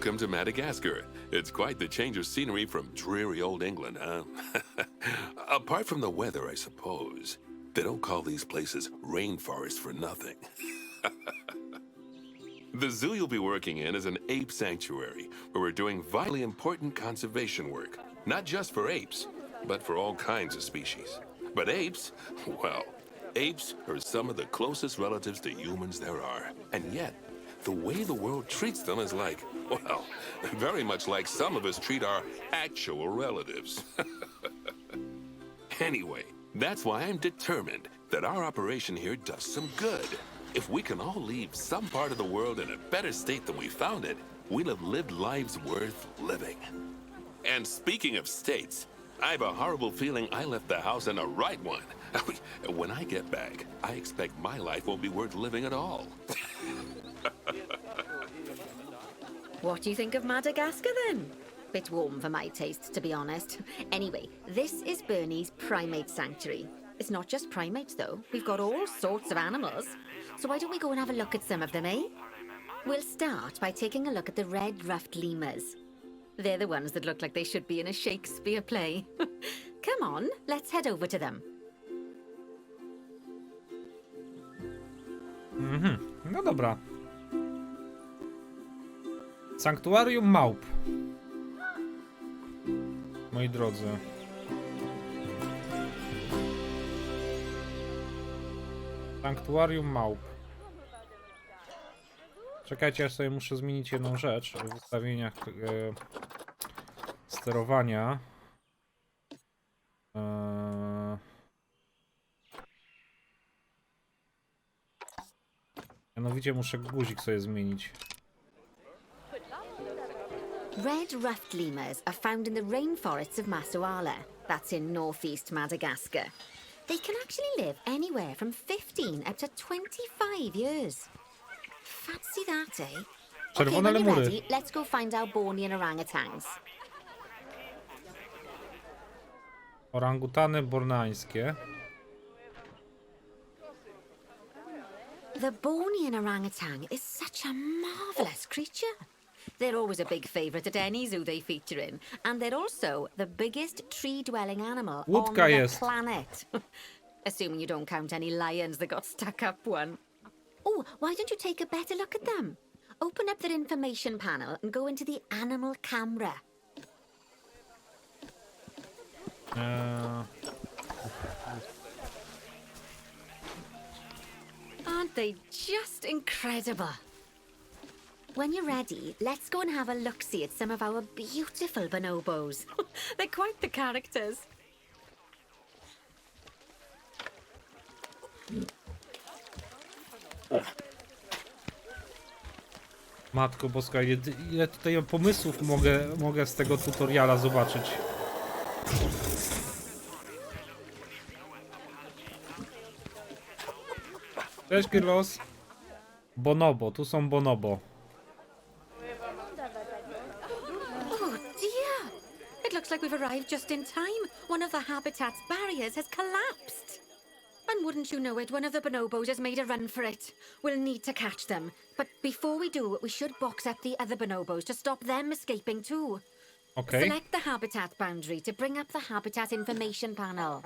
Welcome to Madagascar. It's quite the change of scenery from dreary old England, huh? Apart from the weather, I suppose. They don't call these places rainforests for nothing. The zoo you'll be working in is an ape sanctuary, where we're doing vitally important conservation work. Not just for apes, but for all kinds of species. But apes, well, apes are some of the closest relatives to humans there are. And yet, the way the world treats them is like, well, very much like some of us treat our actual relatives. Anyway, that's why I'm determined that our operation here does some good. If we can all leave some part of the world in a better state than we found it, we'll have lived lives worth living. And speaking of states, I have a horrible feeling I left the house in the right one. When I get back, I expect my life won't be worth living at all. What do you think of Madagascar then? Bit warm for my taste, to be honest. Anyway, this is Bernie's primate sanctuary. It's not just primates though. We've got all sorts of animals. So why don't we go and have a look at some of them, eh? We'll start by taking a look at the red-ruffed lemurs. They're the ones that look like they should be in a Shakespeare play. Come on, let's head over to them. No dobra. Sanktuarium małp. Moi drodzy. Sanktuarium małp. Czekajcie, ja sobie muszę zmienić jedną rzecz w ustawieniach sterowania. Mianowicie muszę guzik sobie zmienić. Red-ruffed lemurs are found in the rainforests of Masuala. That's in northeast Madagascar. They can actually live anywhere from 15 up to 25 years. Fancy that, eh? Czerwone when you're lemury. ready, let's go find our Bornean orangutans. Orangutany borneańskie. The Bornean orangutan is such a marvelous creature. They're always a big favourite at any zoo they feature in, and they're also the biggest tree-dwelling animal on Łódka the jest. planet. Assuming you don't count any lions that got stuck up one. Oh, why don't you take a better look at them? Open up their information panel and go into the animal camera. Aren't they just incredible? When you're ready, let's go and have a look-see at some of our beautiful bonobos. They're quite the characters. Matko Boska, ile tutaj pomysłów mogę z tego tutoriala zobaczyć. Cześć, Kirlos. Bonobo, tu są bonobo. Oh dear! It looks like we've arrived just in time. One of the habitat's barriers has collapsed. And wouldn't you know it, one of the bonobos has made a run for it. We'll need to catch them. But before we do, we should box up the other bonobos to stop them escaping too. Okay. Select the habitat boundary to bring up the habitat information panel.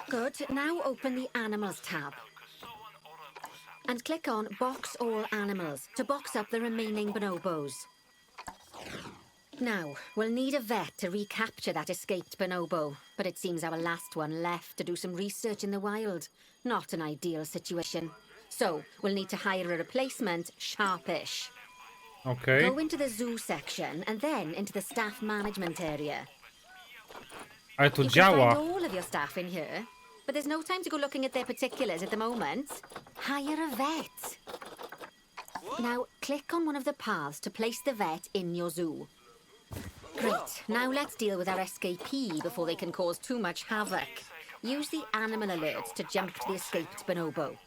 Good. Now open the Animals tab. And click on Box All Animals to box up the remaining bonobos. Now, we'll need a vet to recapture that escaped bonobo, but it seems our last one left to do some research in the wild. Not an ideal situation. So, we'll need to hire a replacement, sharpish. Okay. Go into the zoo section and then into the staff management area. Ale to You can find działa. all of your staff in here, but there's no time to go looking at their particulars at the moment. Hire a vet. Now, click on one of the paths to place the vet in your zoo. Great. Now let's deal with our escapee before they can cause too much havoc. Use the animal alert to jump to the escaped bonobo.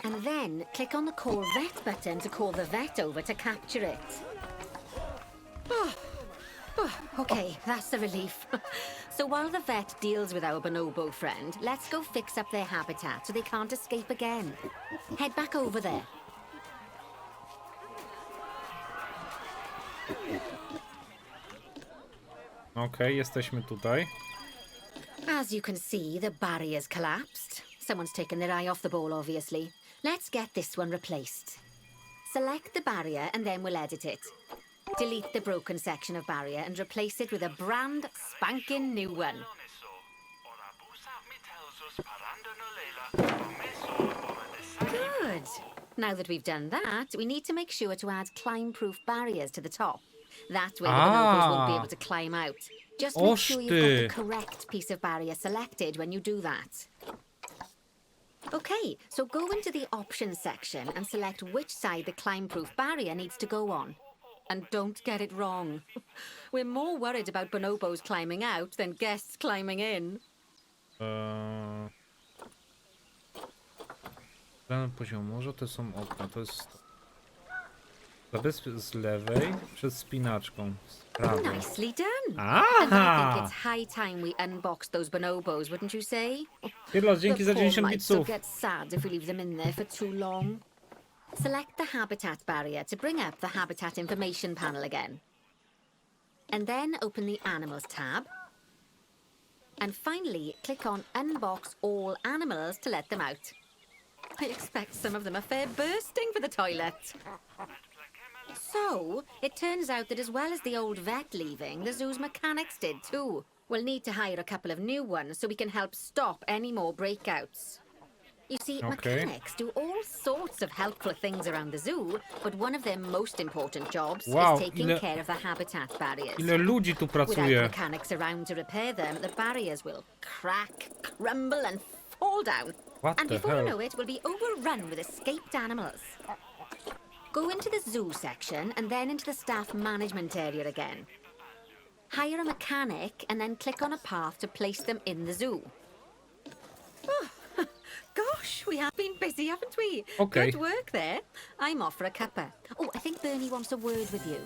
And then click on the Call Vet button to call the vet over to capture it. Okay, that's the relief. So while the vet deals with our bonobo friend, let's go fix up their habitat so they can't escape again. Head back over there. Okej, jesteśmy tutaj. As you can see, the barrier's collapsed. Someone's taken their eye off the ball, obviously. Let's get this one replaced. Select the barrier and then we'll edit it. Delete the broken section of barrier and replace it with a brand spanking new one. Good. Now that we've done that, we need to make sure to add climb-proof barriers to the top. That way the bonobos won't be able to climb out. Just make sure you've got the correct piece of barrier selected when you do that. Okay, so go into the options section and select which side the climb-proof barrier needs to go on. And don't get it wrong. We're more worried about bonobos climbing out than guests climbing in. Ten poziom morza to są okna, to jest... Zabezpiecz z lewej przed spinaczką. Z prawej. Nicely done. Aha! And I think it's high time we unbox those bonobos, wouldn't you say? Pierdol, dzięki za The poor 90 mites will bitsów. get sad if we leave them in there for too long. Select the habitat barrier to bring up the habitat information panel again. And then open the animals tab. And finally, click on unbox all animals to let them out. I expect some of them are fair bursting for the toilet. So, it turns out that as well as the old vet leaving, the zoo's mechanics did too. We'll need to hire a couple of new ones so we can help stop any more breakouts. You see, mechanics do all sorts of helpful things around the zoo, but one of their most important jobs is taking care of the habitat barriers. Ile ludzi tu Without pracuje? mechanics around to repair them, the barriers will crack, crumble and fall down. What And the before hell? you know it, we'll be overrun with escaped animals. Go into the zoo section and then into the staff management area again. Hire a mechanic and then click on a path to place them in the zoo. Oh, gosh, we have been busy, haven't we? Okay. Good work there. I'm off for a cuppa. Oh, I think Bernie wants a word with you.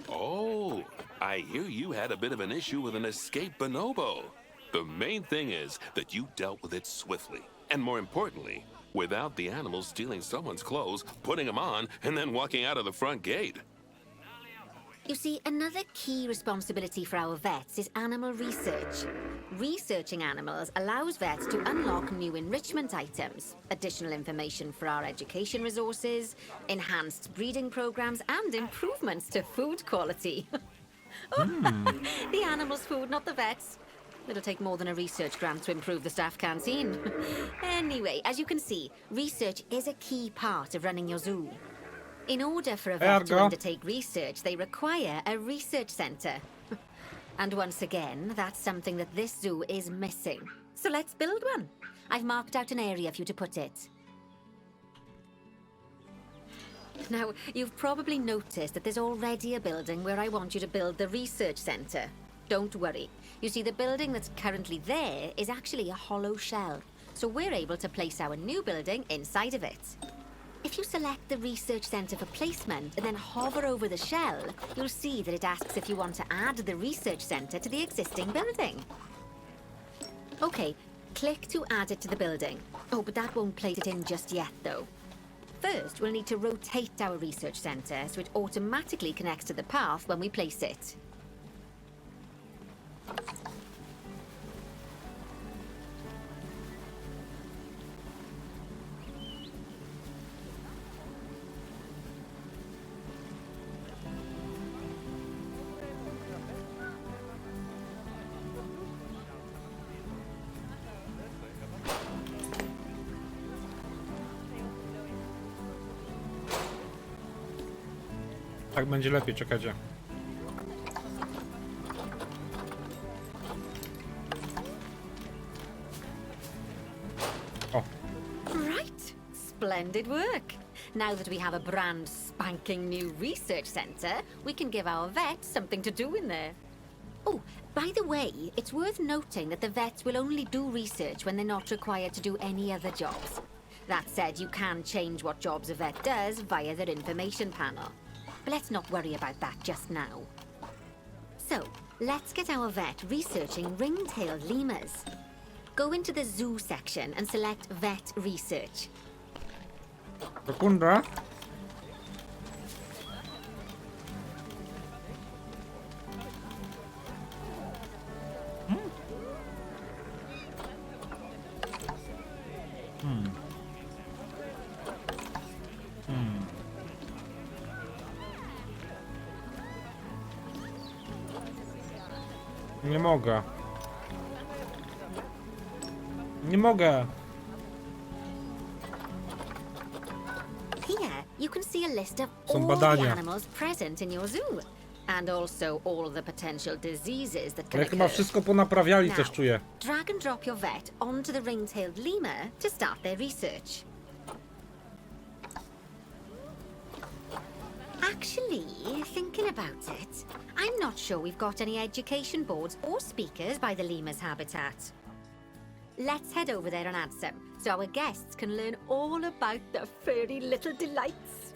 Oh, I hear you had a bit of an issue with an escaped bonobo. The main thing is that you dealt with it swiftly. And more importantly, without the animals stealing someone's clothes, putting them on, and then walking out of the front gate. You see, another key responsibility for our vets is animal research. Researching animals allows vets to unlock new enrichment items, additional information for our education resources, enhanced breeding programs, and improvements to food quality. The animals' food, not the vets. It'll take more than a research grant to improve the staff canteen. Anyway, as you can see, research is a key part of running your zoo. In order for a vet to undertake research, they require a research centre. And once again, that's something that this zoo is missing. So let's build one. I've marked out an area for you to put it. Now, you've probably noticed that there's already a building where I want you to build the research centre. Don't worry. You see, the building that's currently there is actually a hollow shell. So we're able to place our new building inside of it. If you select the research centre for placement and then hover over the shell, you'll see that it asks if you want to add the research centre to the existing building. Okay, click to add it to the building. Oh, but that won't place it in just yet, though. First, we'll need to rotate our research centre so it automatically connects to the path when we place it. Tak będzie lepiej, czekajcie. O. Right, splendid work. Now that we have a brand spanking new research centre, we can give our vets something to do in there. Oh, by the way, it's worth noting that the vets will only do research when they're not required to do any other jobs. That said, you can change what jobs a vet does via their information panel. But let's not worry about that just now. So, let's get our vet researching ring-tailed lemurs. Go into the zoo section and select Vet Research. Sekunda. Nie mogę. Nie mogę. Here, you can see a list of Są all the badania. animals present in your zoo. And also all the potential diseases that can Ale chyba occur. wszystko ponaprawiali, Now, coś czuję. drag and drop your vet onto the ring-tailed lemur to start their research. Actually, thinking about it, I'm not sure we've got any education boards or speakers by the lemur's habitat. Let's head over there and add some, so our guests can learn all about the furry little delights.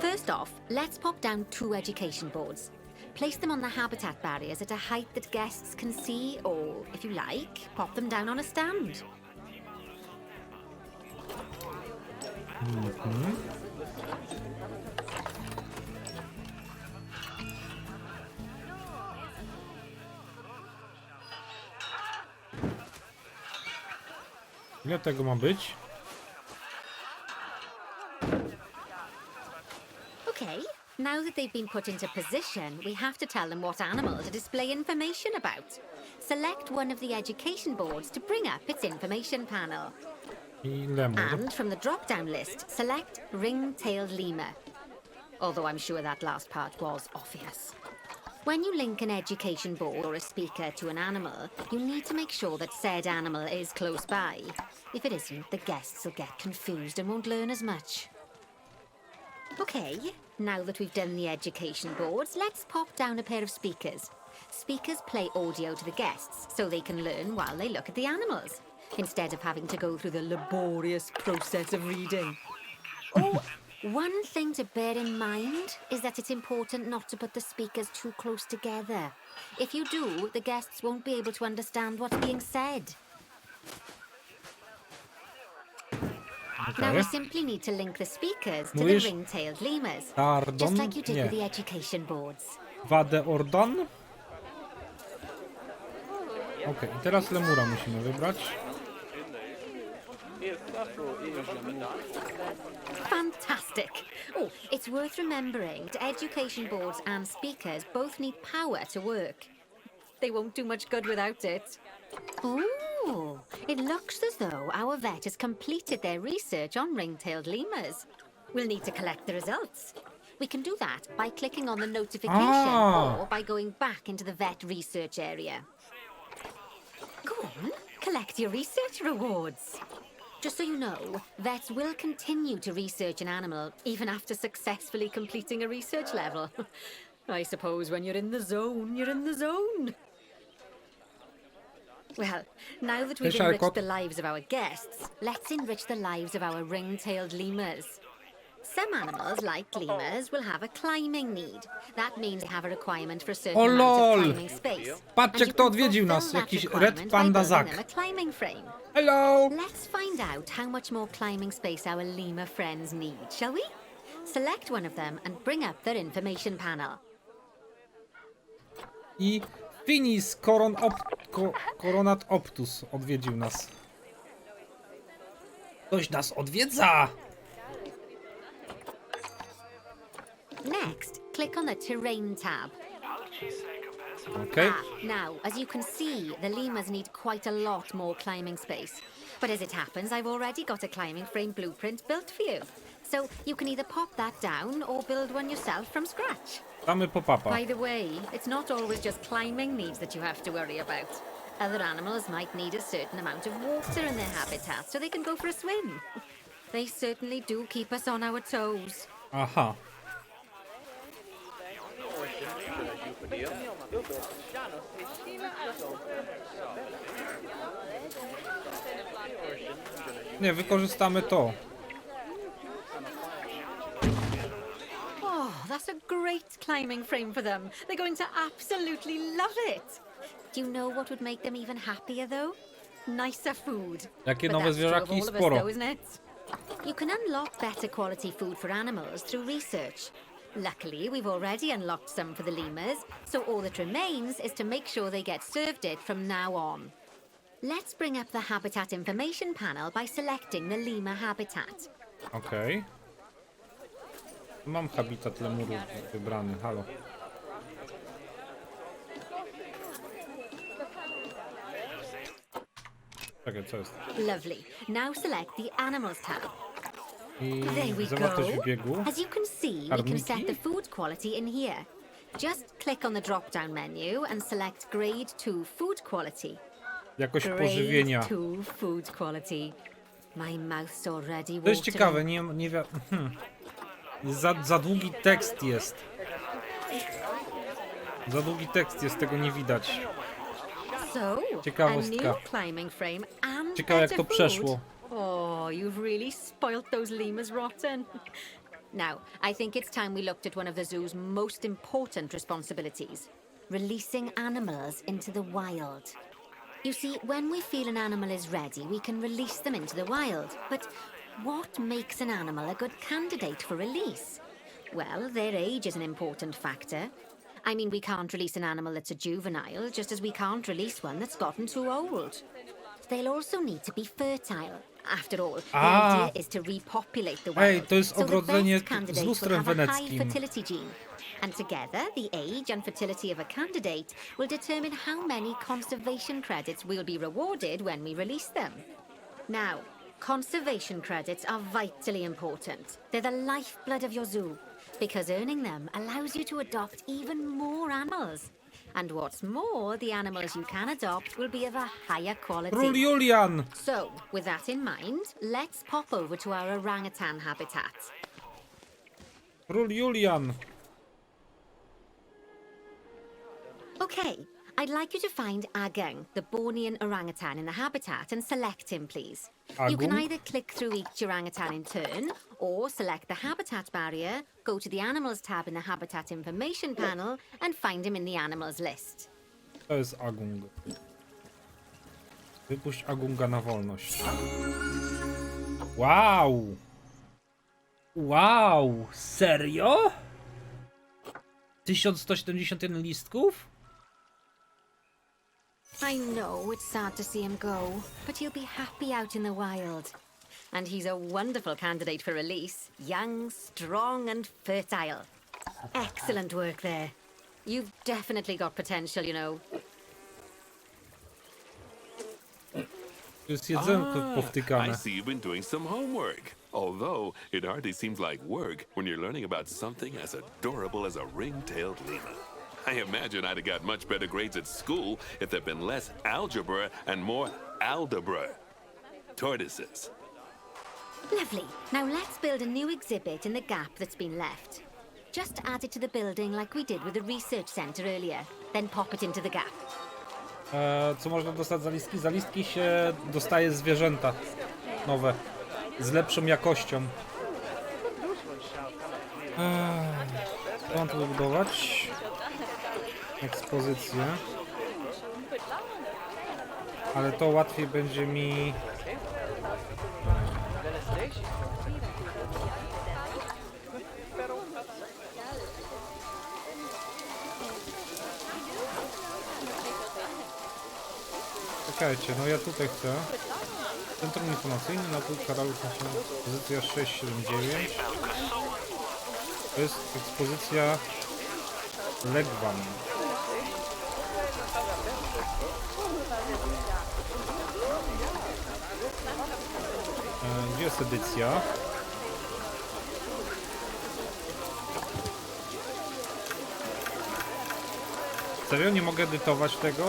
First off, let's pop down 2 education boards. Place them on the habitat barriers at a height that guests can see, or, if you like, pop them down on a stand. Ile tego ma być? Okay, now that they've been put into position, we have to tell them what animal to display information about. Select one of the education boards to bring up its information panel. I lemur. And from the drop-down list, select ring-tailed lemur. Although I'm sure that last part was obvious. When you link an education board or a speaker to an animal, you need to make sure that said animal is close by. If it isn't, the guests will get confused and won't learn as much. Okay, now that we've done the education boards, let's pop down a pair of speakers. Speakers play audio to the guests so they can learn while they look at the animals, instead of having to go through the laborious process of reading. Oh, one thing to bear in mind is that it's important not to put the speakers too close together. If you do, the guests won't be able to understand what's being said. Now we simply need to link the speakers to the Mówisz ring-tailed lemurs, Pardon? just like you did Nie. with the education boards. Wadę Ordon. Okej, i teraz lemura musimy wybrać. Fantastic! Oh, it's worth remembering that education boards and speakers both need power to work. They won't do much good without it. Ooh, it looks as though our vet has completed their research on ring-tailed lemurs. We'll need to collect the results. We can do that by clicking on the notification or by going back into the vet research area. Go on, collect your research rewards. Just so you know, vets will continue to research an animal even after successfully completing a research level. I suppose when you're in the zone, you're in the zone. Well, now that we've enriched the lives of our guests, let's enrich the lives of our ring-tailed lemurs. Some animals, like lemurs, will have a climbing need. That means they have a requirement for a certain amount of climbing space. Patrzcie, kto odwiedził nas. Jakiś Red Panda Zak. Hello! Let's find out how much more climbing space our lemur friends need, shall we? Select one of them and bring up their information panel. I Finis Coronat Optus odwiedził nas. Ktoś nas odwiedza! Next, click on the terrain tab. Okay. Now, as you can see, the lemurs need quite a lot more climbing space. But as it happens, I've already got a climbing frame blueprint built for you. So you can either pop that down or build one yourself from scratch. Damy pop-upa. By the way, it's not always just climbing needs that you have to worry about. Other animals might need a certain amount of water in their habitat so they can go for a swim. They certainly do keep us on our toes. Aha. Nie, wykorzystamy to. Oh, that's a great climbing frame for them. They're going to absolutely love it. Do you know what would make them even happier, though? Nicer food. Jakie But nowe that's true of zwierzaki? all of us, Sporo. though, isn't it? You can unlock better quality food for animals through research. Luckily, we've already unlocked some for the lemurs, so all that remains is to make sure they get served it from now on. Let's bring up the habitat information panel by selecting the lemur habitat. Okej. Mam habitat lemurów wybrany, halo. Czekaj, co jest? Lovely. Now select the animals tab. I There we zawartość go. biegu. As you can see, we can set the food quality in here. Just click on the drop-down menu and select Grade 2 Food Quality. Jakość Grade pożywienia. 2 Food Quality. My mouth's already To jest watering. ciekawe, nie za długi tekst jest. Za długi tekst jest, tego nie widać. So, Ciekawostka. a new climbing frame and Ciekawe jak better to przeszło. food. Oh, you've really spoilt those lemurs rotten. Now, I think it's time we looked at one of the zoo's most important responsibilities. Releasing animals into the wild. You see, when we feel an animal is ready, we can release them into the wild. But what makes an animal a good candidate for release? Well, their age is an important factor. I mean, we can't release an animal that's a juvenile, just as we can't release one that's gotten too old. They'll also need to be fertile. After all, the idea is to repopulate the wild. Ej, to jest so the ogrodzenie best candidate z will lustrem have a high weneckim. fertility gene. And together, the age and fertility of a candidate will determine how many conservation credits will be rewarded when we release them. Now, conservation credits are vitally important. They're the lifeblood of your zoo, because earning them allows you to adopt even more animals. And what's more, the animals you can adopt will be of a higher quality. Król Julian! So, with that in mind, let's pop over to our orangutan habitat. Król Julian! Okay, I'd like you to find Agung, the Bornean orangutan in the habitat, and select him, please. You can Agung? either click through each orangutan in turn, or select the habitat barrier, go to the animals tab in the habitat information panel, and find him in the animals list. To jest Agung. Wypuść Agunga na wolność. Wow! Wow! Serio? 1171 listków? I know it's sad to see him go, but he'll be happy out in the wild. And he's a wonderful candidate for release. Young, strong, and fertile. Excellent work there. You've definitely got potential, you know. To jest jedzonko I powtykane. see you've been doing some homework. Although it hardly seems like work when you're learning about something as adorable as a ring-tailed lemur. I imagine I'd have got much better grades at school if there'd been less algebra and more aldebra. Tortoises. Lovely. Now let's build a new exhibit in the gap that's been left. Just add it to the building like we did with the research center earlier. Then pop it into the gap. Co można dostać za listki? Za listki się dostaje zwierzęta nowe. Z lepszą jakością. Mam tu wybudować ekspozycję. Ale to łatwiej będzie mi... Czekajcie, no ja tutaj chcę. Centrum informacyjne, napój karalu, pozycja 679. To jest ekspozycja Legwan. Gdzie jest edycja? Serio? Nie mogę edytować tego?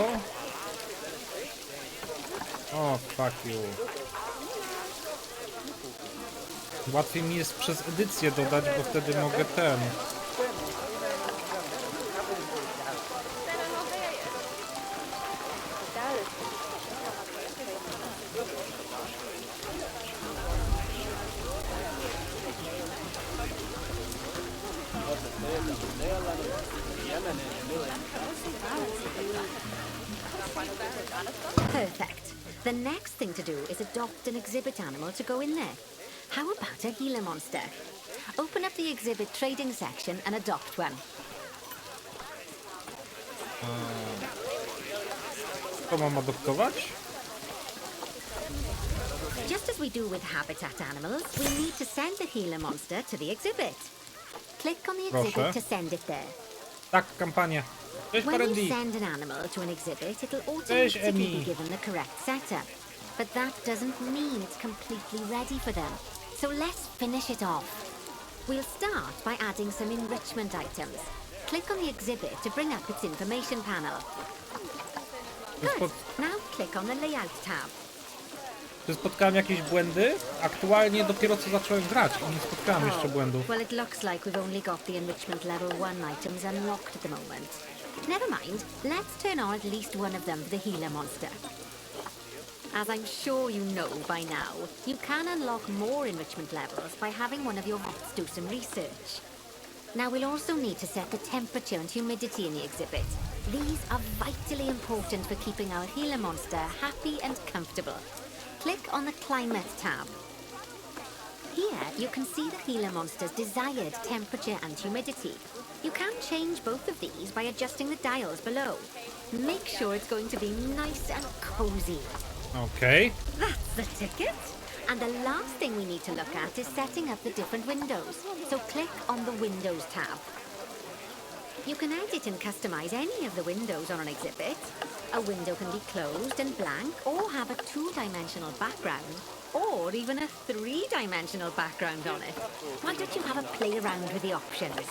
O, fuck you. Łatwiej mi jest przez edycję dodać, bo wtedy mogę ten... Perfect. The next thing to do is adopt an exhibit animal to go in there. How about a Gila monster? Open up the exhibit trading section and adopt one. Co mam adoptować? Just as we do with habitat animals, we need to send the Gila monster to the exhibit. Click on the Proszę. exhibit to send it there. Tak, kampania. Cześć, When you Parendi. send an animal to an exhibit, it'll Cześć, automatically Emi. be given the correct setup. But that doesn't mean it's completely ready for them. So let's finish it off. We'll start by adding some enrichment items. Click on the exhibit to bring up its information panel. Good. Now click on the layout tab. Czy spotkałem jakieś błędy? Aktualnie dopiero co zacząłem grać i nie spotkałem jeszcze błędów. Well, it looks like we've only got the enrichment level 1 items unlocked at the moment. Never mind, let's turn on at least one of them for the healer monster. As I'm sure you know by now, you can unlock more enrichment levels by having one of your vets do some research. Now we'll also need to set the temperature and humidity in the exhibit. These are vitally important for keeping our healer monster happy and comfortable. Click on the climate tab. Here you can see the healer monster's desired temperature and humidity. You can change both of these by adjusting the dials below. Make sure it's going to be nice and cozy. Okej. That's the ticket. And the last thing we need to look at is setting up the different windows. So click on the Windows tab. You can edit and customize any of the windows on an exhibit. A window can be closed and blank, or have a 2-dimensional background, or even a 3-dimensional background on it. Why don't you have a play around with the options?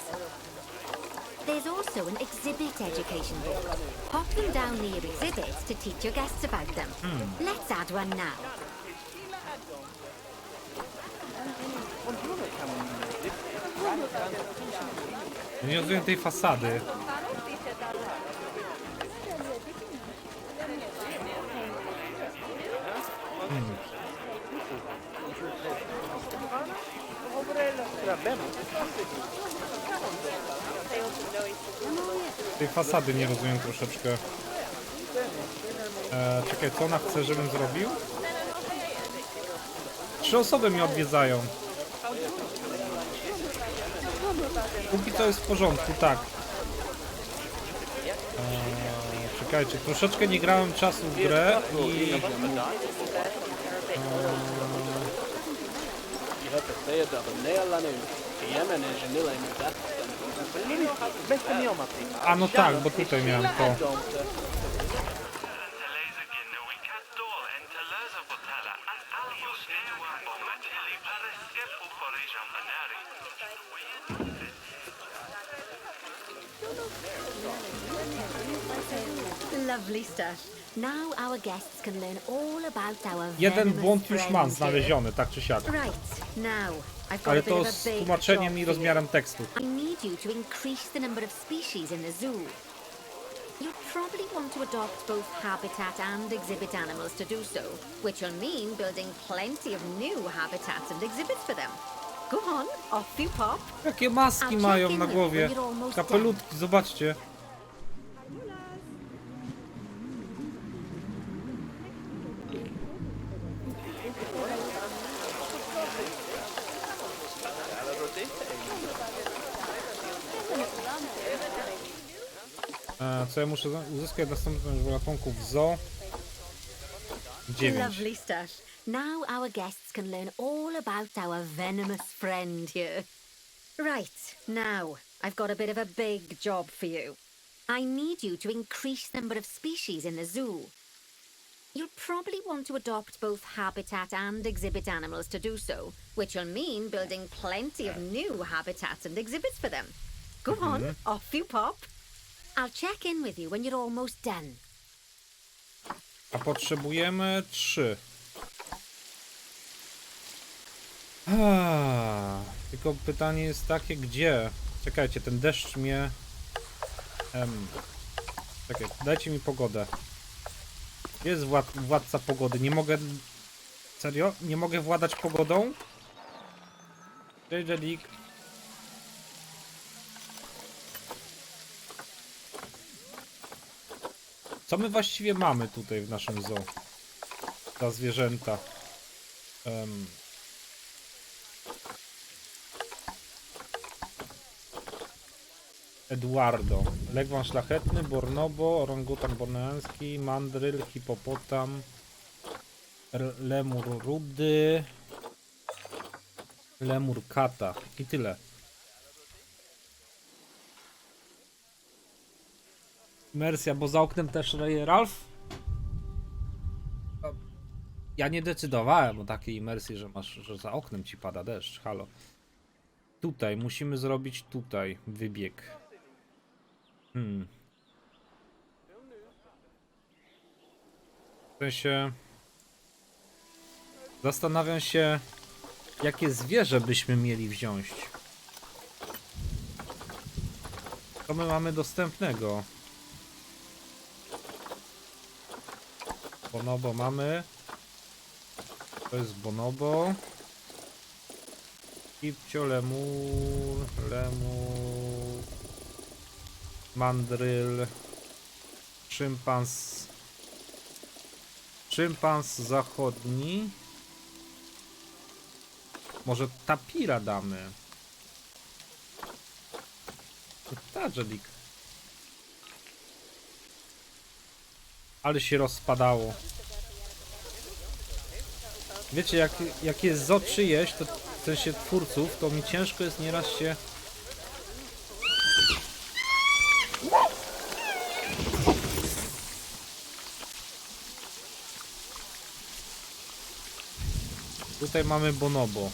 There's also an exhibit education book. Pop them down near exhibits to teach your guests about them. Let's add one now. Nie rozumiem tej fasady. Tej fasady nie rozumiem troszeczkę. Czekaj, co ona chce, żebym zrobił? 3 osoby mnie odwiedzają. Póki co jest w porządku, tak. Czekajcie, troszeczkę nie grałem czasu w grę i... A no tak, bo tutaj miałem to. Lovely stuff. Now our guests can learn all about our Jeden venomous błąd już mam friends here. znaleziony, tak czy siak. Right, now I've got Ale a bit to of a z big tłumaczeniem job i for you. rozmiarem tekstu. I need you to increase the number of species in the zoo. You'll probably want to adopt both habitat and exhibit animals to do so, which will mean building plenty of new habitats and exhibits for them. Go on, off you pop. Jakie maski mają na głowie? Kapelutki, zobaczcie. Co ja muszę uzyskać następnych ratunków w zoo? 9. Lovely stuff. Now our guests can learn all about our venomous friend here. Right, now I've got a bit of a big job for you. I need you to increase the number of species in the zoo. You'll probably want to adopt both habitat and exhibit animals to do so, which will mean building plenty of new habitats and exhibits for them. Go on, off you pop. I'll check in with you when you're almost done. A potrzebujemy 3. Tylko pytanie jest takie, gdzie? Czekajcie, ten deszcz mnie... Czekaj, dajcie mi pogodę. Gdzie jest władca pogody? Nie mogę... Serio? Nie mogę władać pogodą? JJ. Co my właściwie mamy tutaj w naszym zoo? Za zwierzęta. Eduardo. Legwan szlachetny, bornobo, orangutan borneański, mandryl, hipopotam, lemur rudy, lemur kata. I tyle. Imersja, bo za oknem też reje Ralf? Ja nie decydowałem o takiej imersji, że masz, że za oknem ci pada deszcz, halo. Tutaj, musimy zrobić tutaj wybieg. W sensie... Zastanawiam się, jakie zwierzę byśmy mieli wziąć. Co my mamy dostępnego? Bonobo mamy. To jest bonobo. Kipcio, lemur, mandryl, szympans. Szympans zachodni. Może tapira damy. Tadżelik. Ale się rozpadało. Wiecie, jak jest zo czyjeś, to w sensie twórców, to mi ciężko jest nieraz się... Tutaj mamy bonobo.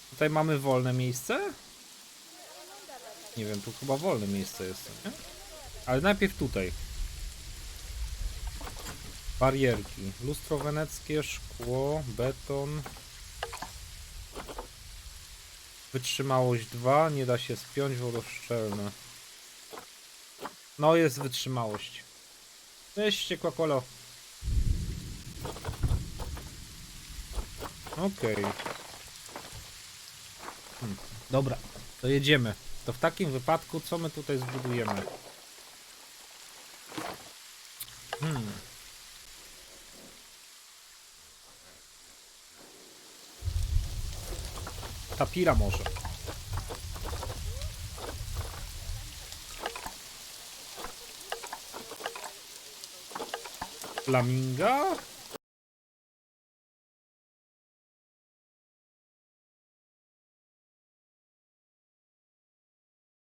Tutaj mamy wolne miejsce? Nie wiem, tu chyba wolne miejsce jest, nie? Ale najpierw tutaj. Barierki. Lustro weneckie, szkło, beton. Wytrzymałość 2, nie da się spiąć, wodoszczelne. No jest wytrzymałość. Cześć, ściekła kolo. Okej. Dobra, to jedziemy. To w takim wypadku co my tutaj zbudujemy? Tapira może. Flaminga?